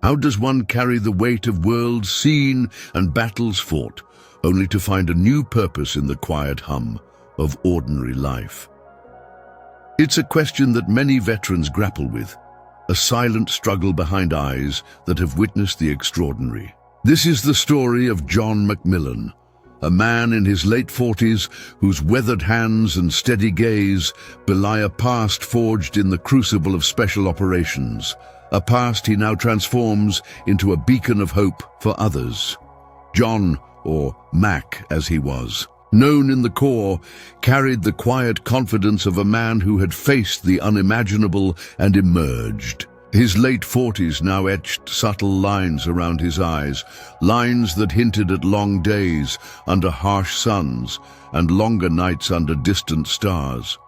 How does one carry the weight of worlds seen and battles fought, only to find a new purpose in the quiet hum of ordinary life? It's a question that many veterans grapple with, a silent struggle behind eyes that have witnessed the extraordinary. This is the story of John MacMillan, a man in his late 40s whose weathered hands and steady gaze belie a past forged in the crucible of special operations, a past he now transforms into a beacon of hope for others. John, or Mac as he was, known in the Corps, carried the quiet confidence of a man who had faced the unimaginable and emerged. His late 40s now etched subtle lines around his eyes, lines that hinted at long days under harsh suns and longer nights under distant stars.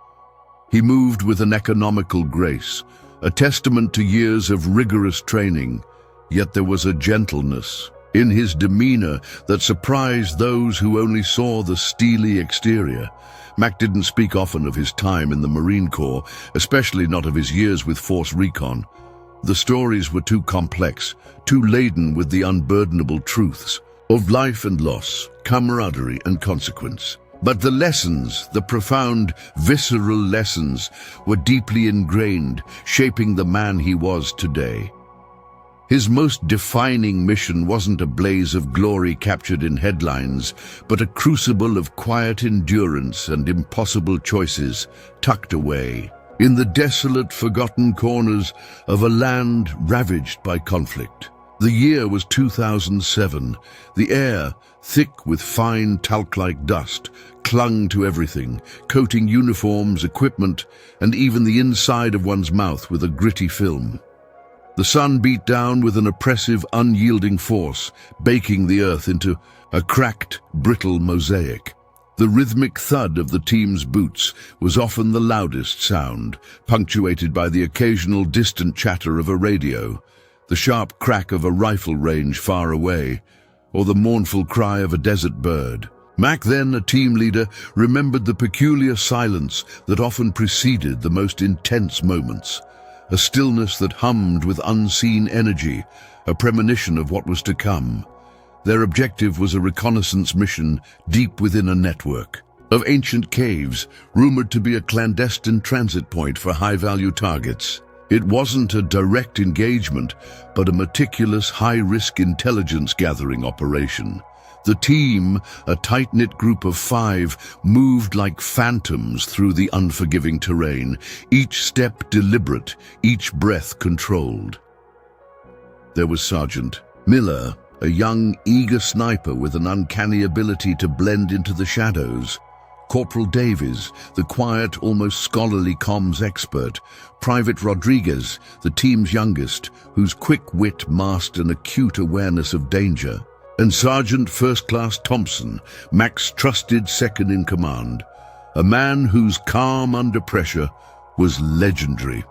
He moved with an economical grace, a testament to years of rigorous training, yet there was a gentleness in his demeanor that surprised those who only saw the steely exterior. Mac didn't speak often of his time in the Marine Corps, especially not of his years with Force Recon. The stories were too complex, too laden with the unburdenable truths of life and loss, camaraderie and consequence. But the lessons, the profound, visceral lessons, were deeply ingrained, shaping the man he was today. His most defining mission wasn't a blaze of glory captured in headlines, but a crucible of quiet endurance and impossible choices tucked away in the desolate, forgotten corners of a land ravaged by conflict. The year was 2007. The air, thick with fine talc-like dust, clung to everything, coating uniforms, equipment, and even the inside of one's mouth with a gritty film. The sun beat down with an oppressive, unyielding force, baking the earth into a cracked, brittle mosaic. The rhythmic thud of the team's boots was often the loudest sound, punctuated by the occasional distant chatter of a radio, the sharp crack of a rifle range far away, or the mournful cry of a desert bird. Mac, then a team leader, remembered the peculiar silence that often preceded the most intense moments, a stillness that hummed with unseen energy, a premonition of what was to come. Their objective was a reconnaissance mission deep within a network of ancient caves, rumored to be a clandestine transit point for high-value targets. It wasn't a direct engagement, but a meticulous, high-risk intelligence-gathering operation. The team, a tight-knit group of 5, moved like phantoms through the unforgiving terrain, each step deliberate, each breath controlled. There was Sergeant Miller, a young, eager sniper with an uncanny ability to blend into the shadows. Corporal Davies, the quiet, almost scholarly comms expert. Private Rodriguez, the team's youngest, whose quick wit masked an acute awareness of danger. And Sergeant First Class Thompson, Mac's trusted second-in-command, a man whose calm under pressure was legendary.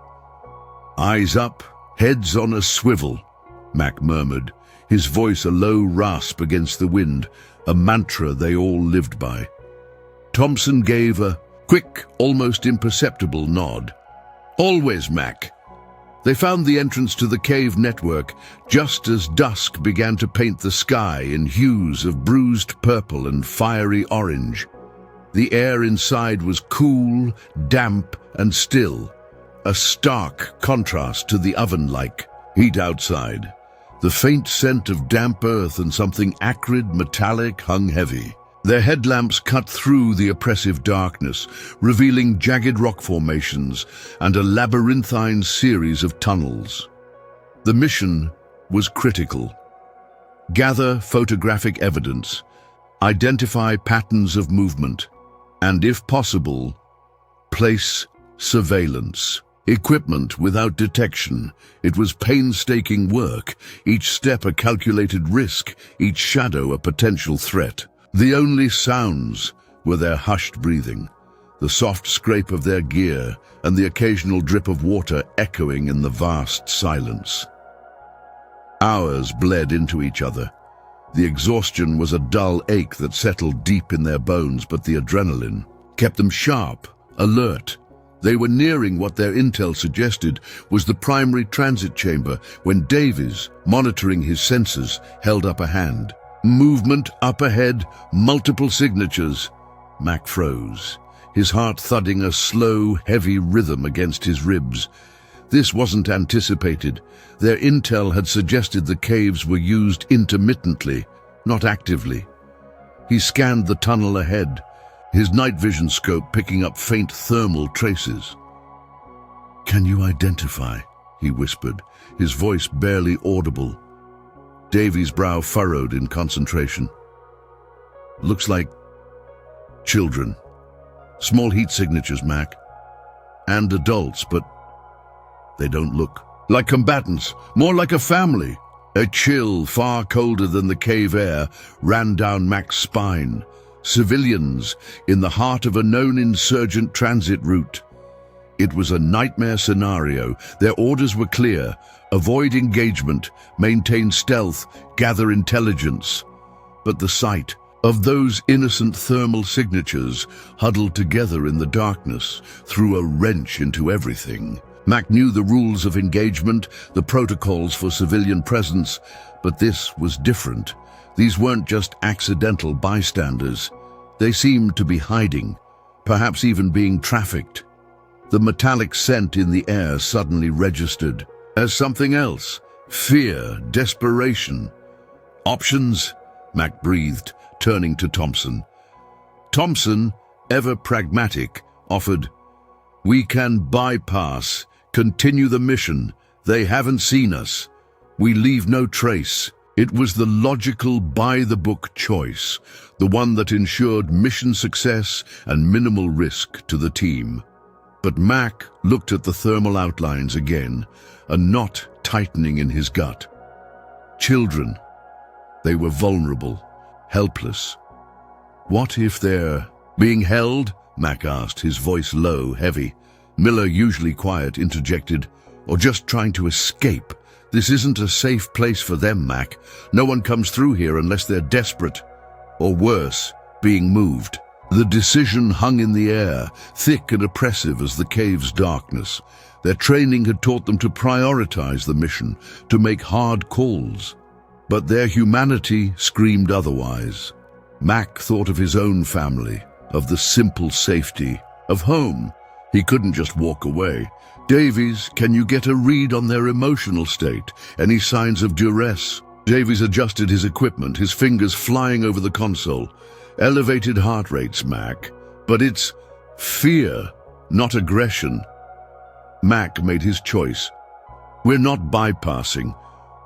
"Eyes up, heads on a swivel," Mac murmured, his voice a low rasp against the wind, a mantra they all lived by. Thompson gave a quick, almost imperceptible nod. "Always, Mac." They found the entrance to the cave network just as dusk began to paint the sky in hues of bruised purple and fiery orange. The air inside was cool, damp, and still, a stark contrast to the oven-like heat outside. The faint scent of damp earth and something acrid, metallic hung heavy. Their headlamps cut through the oppressive darkness, revealing jagged rock formations and a labyrinthine series of tunnels. The mission was critical. Gather photographic evidence, identify patterns of movement, and if possible, place surveillance. Equipment without detection. It was painstaking work, each step a calculated risk, each shadow a potential threat. The only sounds were their hushed breathing, the soft scrape of their gear, and the occasional drip of water echoing in the vast silence. Hours bled into each other. The exhaustion was a dull ache that settled deep in their bones, but the adrenaline kept them sharp, alert, They were nearing what their intel suggested was the primary transit chamber when Davies, monitoring his sensors, held up a hand. Movement up ahead, multiple signatures. Mac froze, his heart thudding a slow, heavy rhythm against his ribs. This wasn't anticipated. Their intel had suggested the caves were used intermittently, not actively. He scanned the tunnel ahead, his night vision scope picking up faint thermal traces. "Can you identify?" he whispered, his voice barely audible. Davies' brow furrowed in concentration. "Looks like children. Small heat signatures, Mac. And adults, but they don't look like combatants, more like a family." A chill, far colder than the cave air, ran down Mac's spine. Civilians in the heart of a known insurgent transit route. It was a nightmare scenario. Their orders were clear: avoid engagement, maintain stealth, gather intelligence. But the sight of those innocent thermal signatures huddled together in the darkness threw a wrench into everything. Mac knew the rules of engagement, the protocols for civilian presence, but this was different. These weren't just accidental bystanders. They seemed to be hiding, perhaps even being trafficked. The metallic scent in the air suddenly registered as something else: fear, desperation. "Options?" Mac breathed, turning to Thompson. Thompson, ever pragmatic, offered, "We can bypass, continue the mission. They haven't seen us. We leave no trace." It was the logical, by-the-book choice, the one that ensured mission success and minimal risk to the team. But Mac looked at the thermal outlines again, a knot tightening in his gut. Children. They were vulnerable, helpless. "What if they're being held?" Mac asked, his voice low, heavy. Miller, usually quiet, interjected, "Or just trying to escape. This isn't a safe place for them, Mac. No one comes through here unless they're desperate. Or worse, being moved." The decision hung in the air, thick and oppressive as the cave's darkness. Their training had taught them to prioritize the mission, to make hard calls. But their humanity screamed otherwise. Mac thought of his own family, of the simple safety, of home. He couldn't just walk away. "Davies, can you get a read on their emotional state? Any signs of duress?" Davies adjusted his equipment, his fingers flying over the console. "Elevated heart rates, Mac. But it's fear, not aggression." Mac made his choice. "We're not bypassing.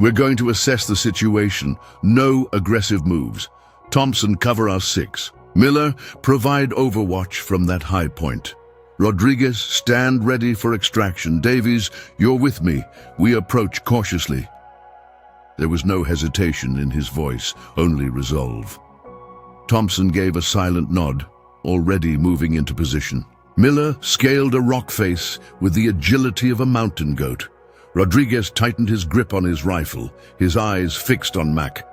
We're going to assess the situation. No aggressive moves. Thompson, cover our 6. Miller, provide overwatch from that high point. Rodriguez, stand ready for extraction. Davies, you're with me. We approach cautiously." There was no hesitation in his voice, only resolve. Thompson gave a silent nod, already moving into position. Miller scaled a rock face with the agility of a mountain goat. Rodriguez tightened his grip on his rifle, his eyes fixed on Mac.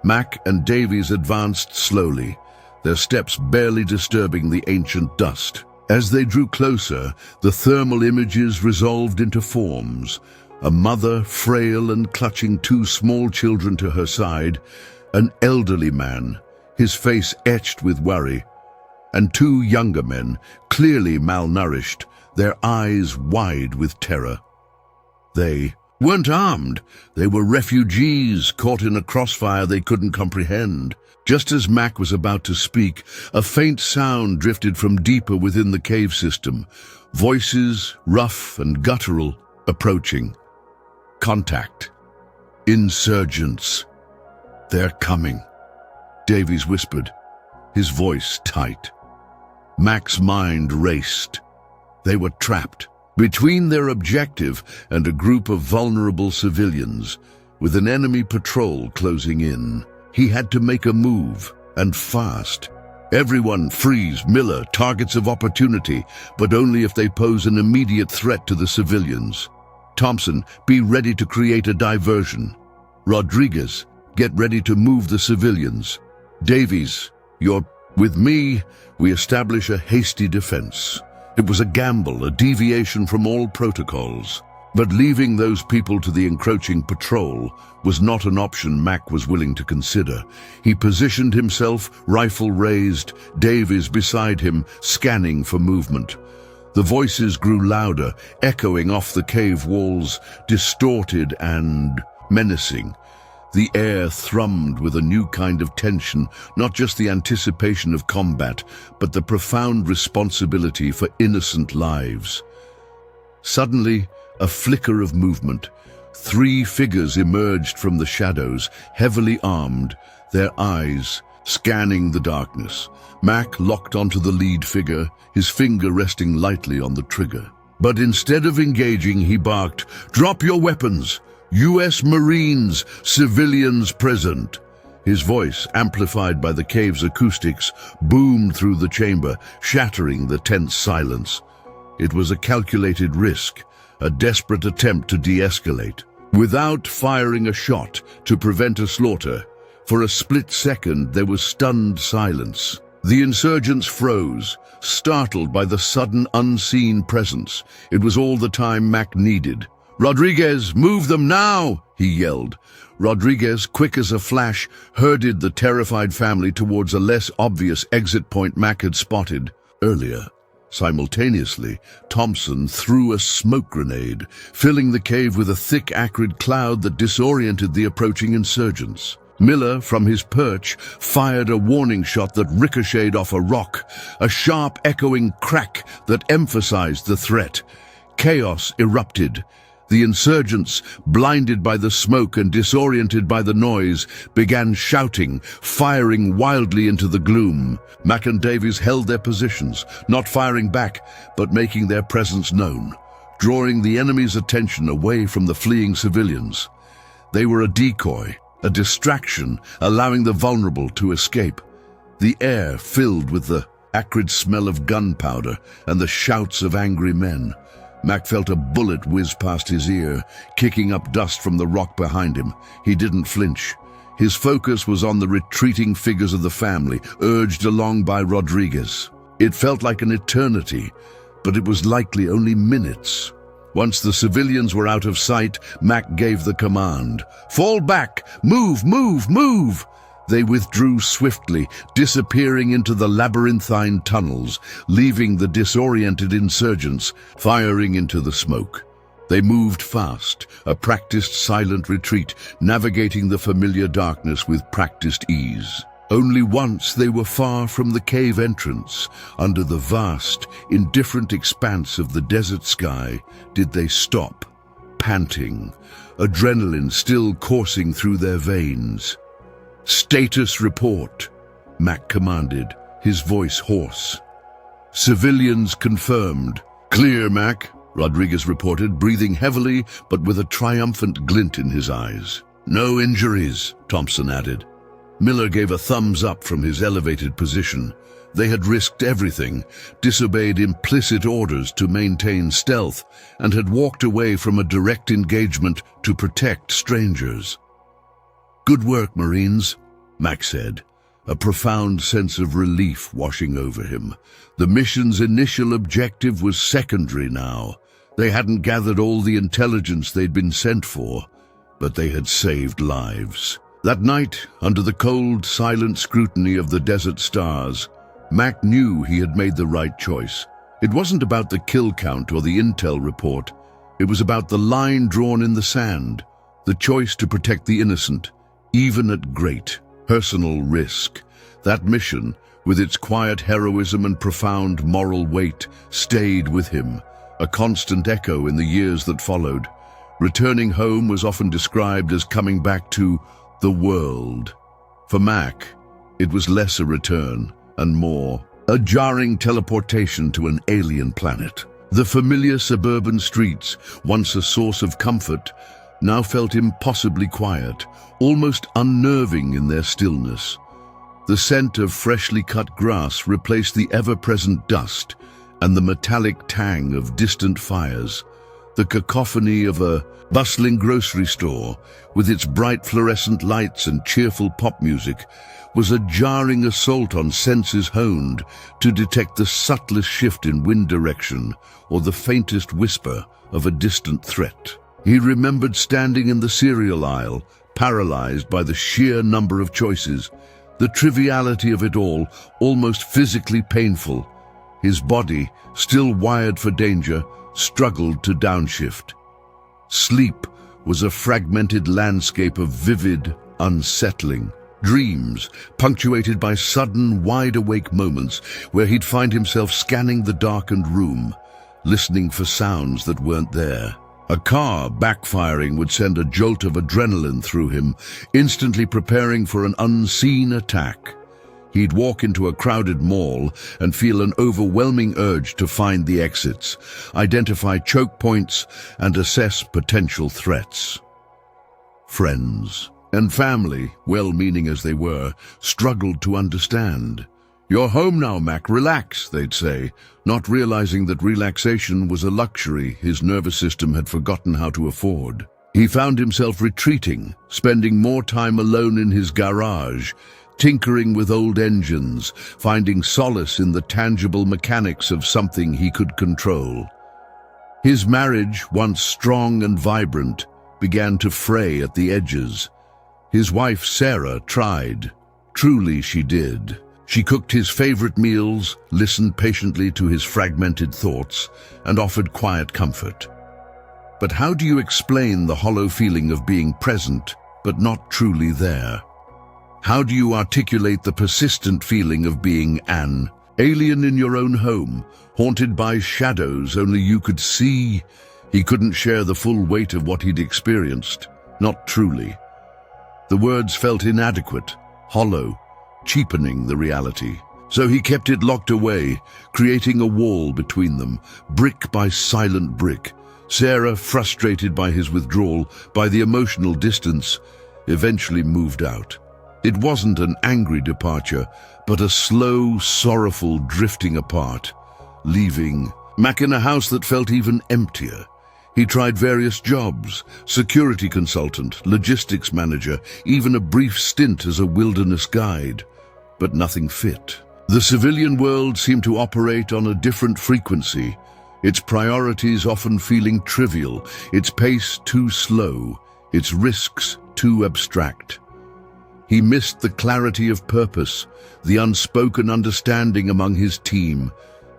Mac and Davies advanced slowly, their steps barely disturbing the ancient dust. As they drew closer, the thermal images resolved into forms. A mother, frail and clutching 2 small children to her side, an elderly man, his face etched with worry, and 2 younger men, clearly malnourished, their eyes wide with terror. They weren't armed. They were refugees caught in a crossfire they couldn't comprehend. Just as Mac was about to speak, a faint sound drifted from deeper within the cave system. Voices, rough and guttural, approaching. Contact. Insurgents. "They're coming," Davies whispered, his voice tight. Mac's mind raced. They were trapped between their objective and a group of vulnerable civilians, with an enemy patrol closing in. He had to make a move, and fast. "Everyone freeze. Miller, targets of opportunity, but only if they pose an immediate threat to the civilians. Thompson, be ready to create a diversion. Rodriguez, get ready to move the civilians. Davies, you're with me. We establish a hasty defense. It was a gamble, a deviation from all protocols. But leaving those people to the encroaching patrol was not an option Mac was willing to consider. He positioned himself, rifle raised, Davies beside him, scanning for movement. The voices grew louder, echoing off the cave walls, distorted and menacing. The air thrummed with a new kind of tension, not just the anticipation of combat, but the profound responsibility for innocent lives. Suddenly, a flicker of movement. 3 figures emerged from the shadows, heavily armed, their eyes scanning the darkness. Mac locked onto the lead figure, his finger resting lightly on the trigger. But instead of engaging, he barked, "Drop your weapons! U.S. Marines, civilians present." His voice, amplified by the cave's acoustics, boomed through the chamber, shattering the tense silence. It was a calculated risk, a desperate attempt to de-escalate. Without firing a shot to prevent a slaughter, for a split second there was stunned silence. The insurgents froze, startled by the sudden unseen presence. It was all the time Mac needed. "Rodriguez, move them now!" he yelled. Rodriguez, quick as a flash, herded the terrified family towards a less obvious exit point Mac had spotted earlier. Simultaneously, Thompson threw a smoke grenade, filling the cave with a thick, acrid cloud that disoriented the approaching insurgents. Miller, from his perch, fired a warning shot that ricocheted off a rock, a sharp, echoing crack that emphasized the threat. Chaos erupted. The insurgents, blinded by the smoke and disoriented by the noise, began shouting, firing wildly into the gloom. Mac and Davies held their positions, not firing back, but making their presence known, drawing the enemy's attention away from the fleeing civilians. They were a decoy, a distraction, allowing the vulnerable to escape. The air filled with the acrid smell of gunpowder and the shouts of angry men. Mac felt a bullet whiz past his ear, kicking up dust from the rock behind him. He didn't flinch. His focus was on the retreating figures of the family, urged along by Rodriguez. It felt like an eternity, but it was likely only minutes. Once the civilians were out of sight, Mac gave the command, "Fall back! Move, move, move!" They withdrew swiftly, disappearing into the labyrinthine tunnels, leaving the disoriented insurgents firing into the smoke. They moved fast, a practiced silent retreat, navigating the familiar darkness with practiced ease. Only once they were far from the cave entrance, under the vast, indifferent expanse of the desert sky, did they stop, panting, adrenaline still coursing through their veins. "Status report," Mac commanded, his voice hoarse. "Civilians confirmed." "Clear, Mac," Rodriguez reported, breathing heavily but with a triumphant glint in his eyes. "No injuries," Thompson added. Miller gave a thumbs up from his elevated position. They had risked everything, disobeyed implicit orders to maintain stealth, and had walked away from a direct engagement to protect strangers. "Good work, Marines," Mac said, a profound sense of relief washing over him. The mission's initial objective was secondary now. They hadn't gathered all the intelligence they'd been sent for, but they had saved lives. That night, under the cold, silent scrutiny of the desert stars, Mac knew he had made the right choice. It wasn't about the kill count or the intel report. It was about the line drawn in the sand, the choice to protect the innocent, even at great personal risk. That mission, with its quiet heroism and profound moral weight, stayed with him, a constant echo in the years that followed. Returning home was often described as coming back to the world. For Mac, it was less a return and more a jarring teleportation to an alien planet. The familiar suburban streets, once a source of comfort, now felt impossibly quiet, almost unnerving in their stillness. The scent of freshly cut grass replaced the ever-present dust and the metallic tang of distant fires. The cacophony of a bustling grocery store, with its bright fluorescent lights and cheerful pop music, was a jarring assault on senses honed to detect the subtlest shift in wind direction or the faintest whisper of a distant threat. He remembered standing in the cereal aisle, paralyzed by the sheer number of choices, the triviality of it all, almost physically painful. His body, still wired for danger, struggled to downshift. Sleep was a fragmented landscape of vivid, unsettling dreams, punctuated by sudden, wide-awake moments where he'd find himself scanning the darkened room, listening for sounds that weren't there. A car backfiring would send a jolt of adrenaline through him, instantly preparing for an unseen attack. He'd walk into a crowded mall and feel an overwhelming urge to find the exits, identify choke points, and assess potential threats. Friends and family, well-meaning as they were, struggled to understand. "You're home now, Mac, relax," they'd say, not realizing that relaxation was a luxury his nervous system had forgotten how to afford. He found himself retreating, spending more time alone in his garage, tinkering with old engines, finding solace in the tangible mechanics of something he could control. His marriage, once strong and vibrant, began to fray at the edges. His wife, Sarah, tried. Truly she did. She cooked his favorite meals, listened patiently to his fragmented thoughts, and offered quiet comfort. But how do you explain the hollow feeling of being present, but not truly there? How do you articulate the persistent feeling of being an alien in your own home, haunted by shadows only you could see? He couldn't share the full weight of what he'd experienced, not truly. The words felt inadequate, hollow, cheapening the reality. So he kept it locked away, creating a wall between them, brick by silent brick. Sarah, frustrated by his withdrawal, by the emotional distance, eventually moved out. It wasn't an angry departure, but a slow, sorrowful drifting apart, leaving Mac in a house that felt even emptier. He tried various jobs: security consultant, logistics manager, even a brief stint as a wilderness guide. But nothing fit. The civilian world seemed to operate on a different frequency, its priorities often feeling trivial, its pace too slow, its risks too abstract. He missed the clarity of purpose, the unspoken understanding among his team,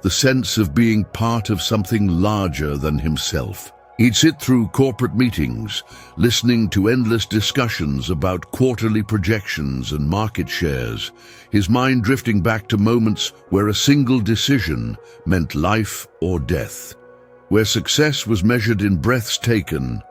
the sense of being part of something larger than himself. He'd sit through corporate meetings, listening to endless discussions about quarterly projections and market shares, his mind drifting back to moments where a single decision meant life or death, where success was measured in breaths taken,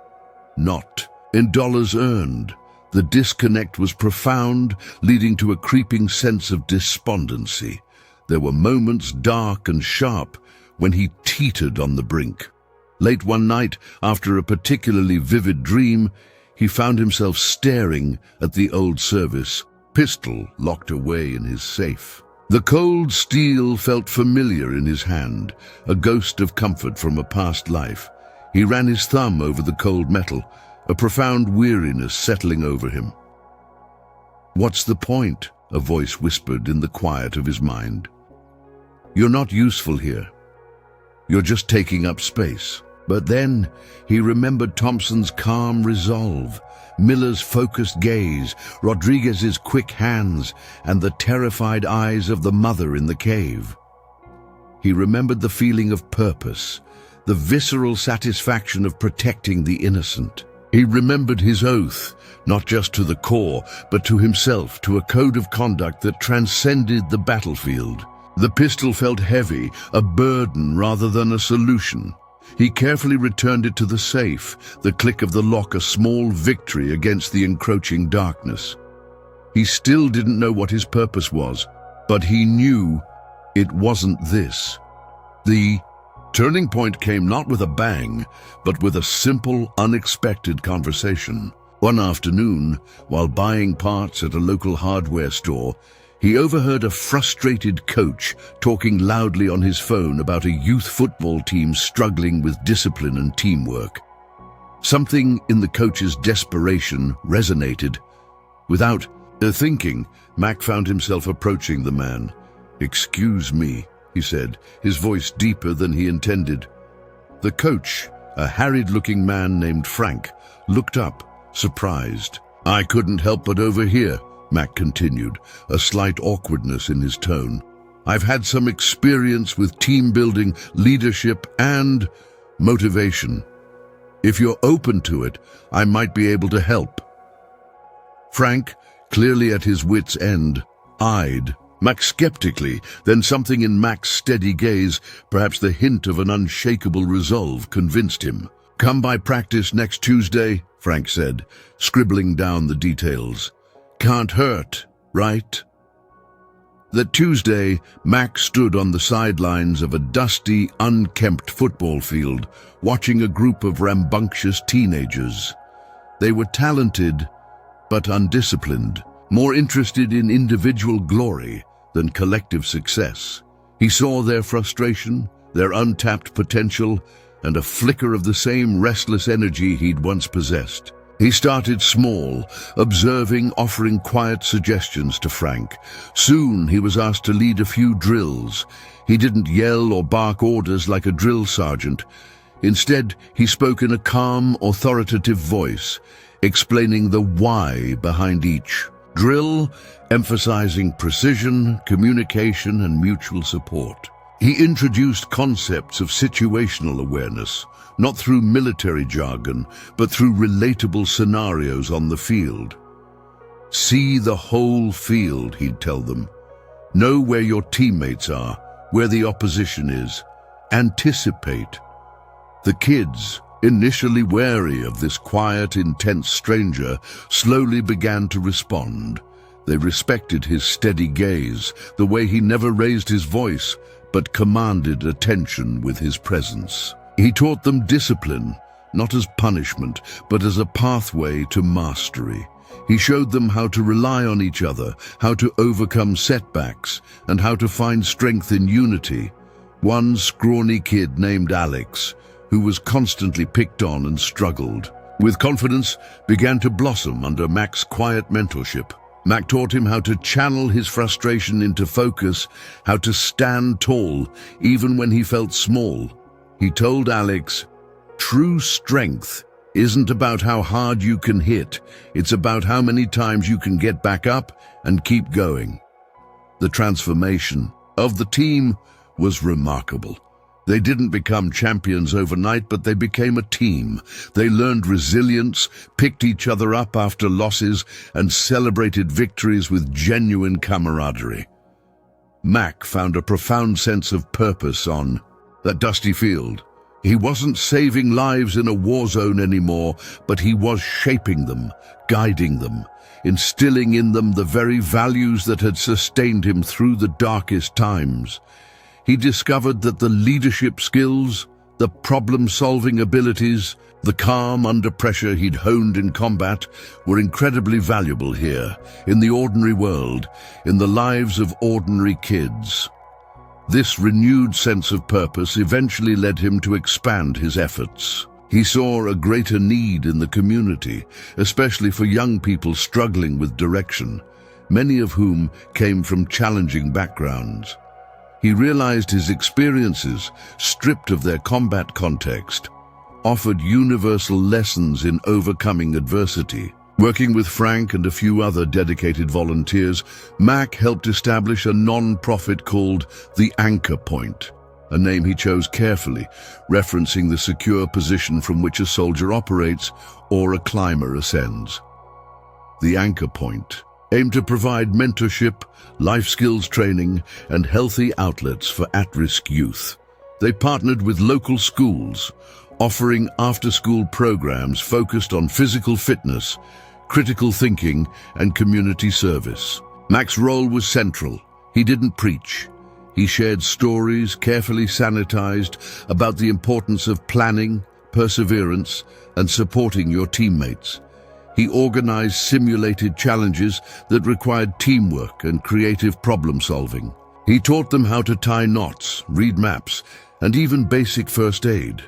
not in dollars earned. The disconnect was profound, leading to a creeping sense of despondency. There were moments, dark and sharp, when he teetered on the brink. Late one night, after a particularly vivid dream, he found himself staring at the old service, pistol locked away in his safe. The cold steel felt familiar in his hand, a ghost of comfort from a past life. He ran his thumb over the cold metal, a profound weariness settling over him. "What's the point?" a voice whispered in the quiet of his mind. "You're not useful here. You're just taking up space." But then he remembered Thompson's calm resolve, Miller's focused gaze, Rodriguez's quick hands, and the terrified eyes of the mother in the cave. He remembered the feeling of purpose, the visceral satisfaction of protecting the innocent. He remembered his oath, not just to the core, but to himself, to a code of conduct that transcended the battlefield. The pistol felt heavy, a burden rather than a solution. He carefully returned it to the safe, the click of the lock a small victory against the encroaching darkness. He still didn't know what his purpose was, but he knew it wasn't this. The turning point came not with a bang, but with a simple, unexpected conversation. One afternoon, while buying parts at a local hardware store, He overheard a frustrated coach talking loudly on his phone about a youth football team struggling with discipline and teamwork. Something in the coach's desperation resonated. Without thinking, Mac found himself approaching the man. "Excuse me," he said, his voice deeper than he intended. The coach, a harried-looking man named Frank, looked up, surprised. "I couldn't help but overhear," Mac continued, a slight awkwardness in his tone. "I've had some experience with team building, leadership, and motivation. If you're open to it, I might be able to help." Frank, clearly at his wit's end, eyed Mac skeptically, then something in Mac's steady gaze, perhaps the hint of an unshakable resolve, convinced him. "Come by practice next Tuesday," Frank said, scribbling down the details. "Can't hurt, right?" That Tuesday, Mac stood on the sidelines of a dusty, unkempt football field, watching a group of rambunctious teenagers. They were talented, but undisciplined, more interested in individual glory than collective success. He saw their frustration, their untapped potential, and a flicker of the same restless energy he'd once possessed. He started small, observing, offering quiet suggestions to Frank. Soon he was asked to lead a few drills. He didn't yell or bark orders like a drill sergeant. Instead, he spoke in a calm, authoritative voice, explaining the why behind each drill, emphasizing precision, communication, and mutual support. He introduced concepts of situational awareness, not through military jargon, but through relatable scenarios on the field. "See the whole field," he'd tell them. "Know where your teammates are, where the opposition is. Anticipate." The kids, initially wary of this quiet, intense stranger, slowly began to respond. They respected his steady gaze, the way he never raised his voice, but commanded attention with his presence. He taught them discipline, not as punishment, but as a pathway to mastery. He showed them how to rely on each other, how to overcome setbacks, and how to find strength in unity. One scrawny kid named Alex, who was constantly picked on and struggled, with confidence, began to blossom under Mac's quiet mentorship. Mac taught him how to channel his frustration into focus, how to stand tall, even when he felt small. He told Alex, "True strength isn't about how hard you can hit, it's about how many times you can get back up and keep going." The transformation of the team was remarkable. They didn't become champions overnight, but they became a team. They learned resilience, picked each other up after losses, and celebrated victories with genuine camaraderie. Mac found a profound sense of purpose on that dusty field. He wasn't saving lives in a war zone anymore, but he was shaping them, guiding them, instilling in them the very values that had sustained him through the darkest times. He discovered that the leadership skills, the problem-solving abilities, the calm under pressure he'd honed in combat were incredibly valuable here, in the ordinary world, in the lives of ordinary kids. This renewed sense of purpose eventually led him to expand his efforts. He saw a greater need in the community, especially for young people struggling with direction, many of whom came from challenging backgrounds. He realized his experiences, stripped of their combat context, offered universal lessons in overcoming adversity. Working with Frank and a few other dedicated volunteers, Mac helped establish a non-profit called the Anchor Point, a name he chose carefully, referencing the secure position from which a soldier operates or a climber ascends. The Anchor Point aimed to provide mentorship, life skills training, and healthy outlets for at-risk youth. They partnered with local schools, offering after-school programs focused on physical fitness, critical thinking, and community service. Mac's role was central. He didn't preach. He shared stories, carefully sanitized, about the importance of planning, perseverance, and supporting your teammates. He organized simulated challenges that required teamwork and creative problem-solving. He taught them how to tie knots, read maps, and even basic first aid.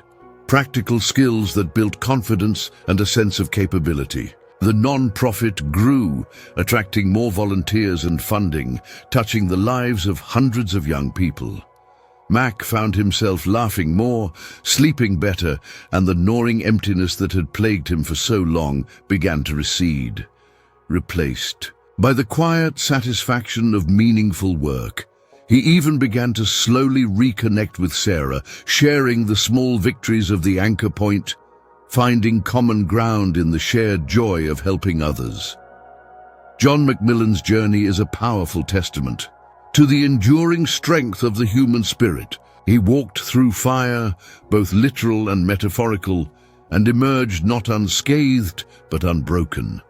Practical skills that built confidence and a sense of capability. The non-profit grew, attracting more volunteers and funding, touching the lives of hundreds of young people. Mac found himself laughing more, sleeping better, and the gnawing emptiness that had plagued him for so long began to recede, replaced by the quiet satisfaction of meaningful work. He even began to slowly reconnect with Sarah, sharing the small victories of the anchor point, finding common ground in the shared joy of helping others. John MacMillan's journey is a powerful testament to the enduring strength of the human spirit. He walked through fire, both literal and metaphorical, and emerged not unscathed, but unbroken.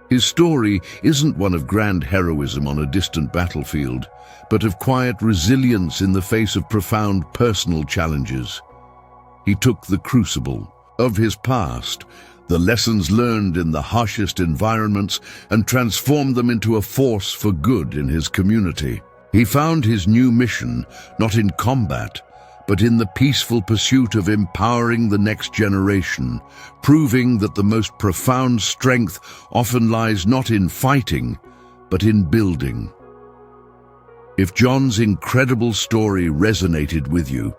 His story isn't one of grand heroism on a distant battlefield, but of quiet resilience in the face of profound personal challenges. He took the crucible of his past, the lessons learned in the harshest environments, and transformed them into a force for good in his community. He found his new mission not in combat, but in the peaceful pursuit of empowering the next generation, proving that the most profound strength often lies not in fighting, but in building. If John's incredible story resonated with you,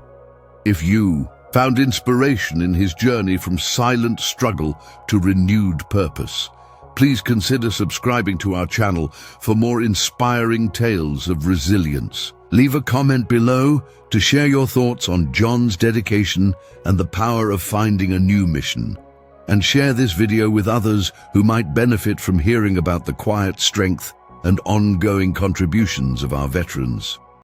if you found inspiration in his journey from silent struggle to renewed purpose, please consider subscribing to our channel for more inspiring tales of resilience. Leave a comment below to share your thoughts on John's dedication and the power of finding a new mission. And share this video with others who might benefit from hearing about the quiet strength and ongoing contributions of our veterans.